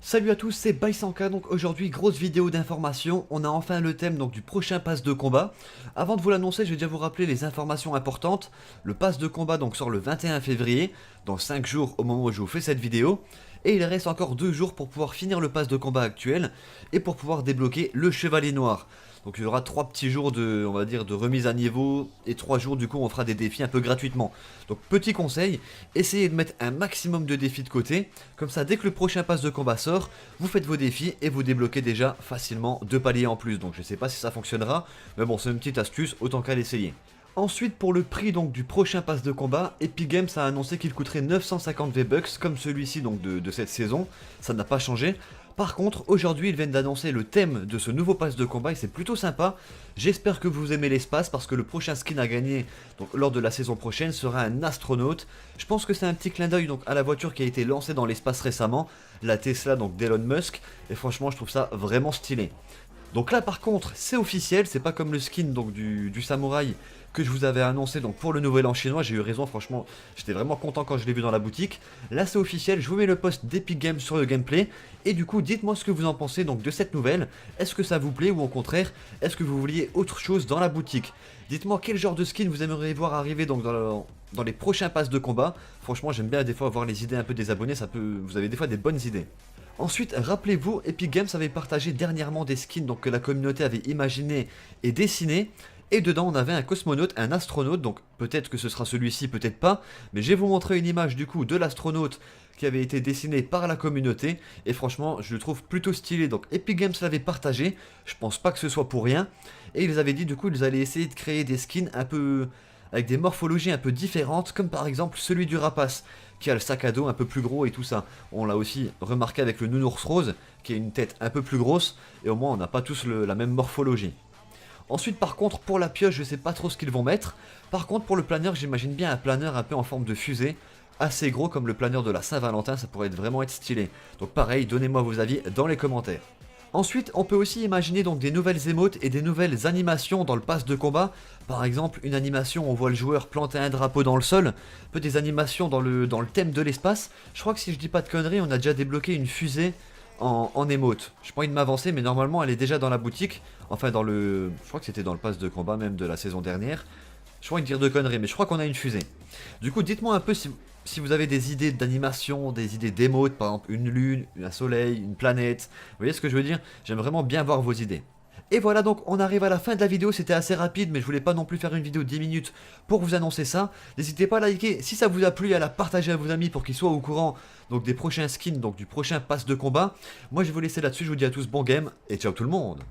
Salut à tous, c'est Baisanka. Donc aujourd'hui, grosse vidéo d'information. On a enfin le thème donc du prochain pass de combat. Avant de vous l'annoncer, je vais déjà vous rappeler les informations importantes. Le pass de combat donc sort le 21 février, dans 5 jours au moment où je vous fais cette vidéo. Et il reste encore 2 jours pour pouvoir finir le pass de combat actuel et pour pouvoir débloquer le chevalier noir. Donc il y aura 3 petits jours de, on va dire, de remise à niveau et 3 jours du coup on fera des défis un peu gratuitement. Donc petit conseil, essayez de mettre un maximum de défis de côté, comme ça dès que le prochain pass de combat sort, vous faites vos défis et vous débloquez déjà facilement 2 paliers en plus. Donc je sais pas si ça fonctionnera, mais bon c'est une petite astuce, autant qu'à l'essayer. Ensuite pour le prix donc du prochain pass de combat, Epic Games a annoncé qu'il coûterait 950 V-Bucks comme celui-ci donc de cette saison, ça n'a pas changé. Par contre, aujourd'hui, ils viennent d'annoncer le thème de ce nouveau pass de combat et c'est plutôt sympa. J'espère que vous aimez l'espace parce que le prochain skin à gagner donc, lors de la saison prochaine sera un astronaute. Je pense que c'est un petit clin d'œil donc à la voiture qui a été lancée dans l'espace récemment, la Tesla donc d'Elon Musk, et franchement, je trouve ça vraiment stylé. Donc là par contre c'est officiel, c'est pas comme le skin donc du samouraï que je vous avais annoncé donc pour le nouvel an chinois, j'ai eu raison franchement, j'étais vraiment content quand je l'ai vu dans la boutique. Là c'est officiel, je vous mets le post d'Epic Games sur le gameplay et du coup dites-moi ce que vous en pensez donc de cette nouvelle. Est-ce que ça vous plaît ou au contraire, est-ce que vous vouliez autre chose dans la boutique? Dites-moi quel genre de skin vous aimeriez voir arriver donc dans les prochains passes de combat. Franchement j'aime bien des fois voir les idées un peu des abonnés, vous avez des fois des bonnes idées. Ensuite, rappelez-vous, Epic Games avait partagé dernièrement des skins donc, que la communauté avait imaginé et dessiné. Et dedans, on avait un cosmonaute, un astronaute, donc peut-être que ce sera celui-ci, peut-être pas. Mais je vais vous montrer une image du coup de l'astronaute qui avait été dessiné par la communauté. Et franchement, je le trouve plutôt stylé. Donc Epic Games l'avait partagé, je pense pas que ce soit pour rien. Et ils avaient dit du coup, ils allaient essayer de créer des skins un peu avec des morphologies un peu différentes, comme par exemple celui du rapace, qui a le sac à dos un peu plus gros et tout ça. On l'a aussi remarqué avec le nounours rose, qui a une tête un peu plus grosse, et au moins on n'a pas tous la même morphologie. Ensuite par contre pour la pioche je sais pas trop ce qu'ils vont mettre. Par contre pour le planeur j'imagine bien un planeur un peu en forme de fusée, assez gros comme le planeur de la Saint-Valentin, ça pourrait vraiment être stylé. Donc pareil, donnez-moi vos avis dans les commentaires. Ensuite, on peut aussi imaginer donc des nouvelles émotes et des nouvelles animations dans le pass de combat. Par exemple, une animation où on voit le joueur planter un drapeau dans le sol, un peu des animations dans le thème de l'espace. Je crois que si je dis pas de conneries, on a déjà débloqué une fusée en émote. Je pas envie de m'avancer, mais normalement elle est déjà dans la boutique. Enfin dans le... Je crois que c'était dans le pass de combat même de la saison dernière. Je crois une dire de conneries, mais je crois qu'on a une fusée. Du coup, dites-moi un peu si vous avez des idées d'animation, des idées d'émotes, par exemple une lune, un soleil, une planète. Vous voyez ce que je veux dire? J'aime vraiment bien voir vos idées. Et voilà donc on arrive à la fin de la vidéo, c'était assez rapide mais je voulais pas non plus faire une vidéo de 10 minutes pour vous annoncer ça. N'hésitez pas à liker si ça vous a plu et à la partager à vos amis pour qu'ils soient au courant donc des prochains skins, donc du prochain pass de combat. Moi je vais vous laisser là-dessus, je vous dis à tous bon game et ciao tout le monde.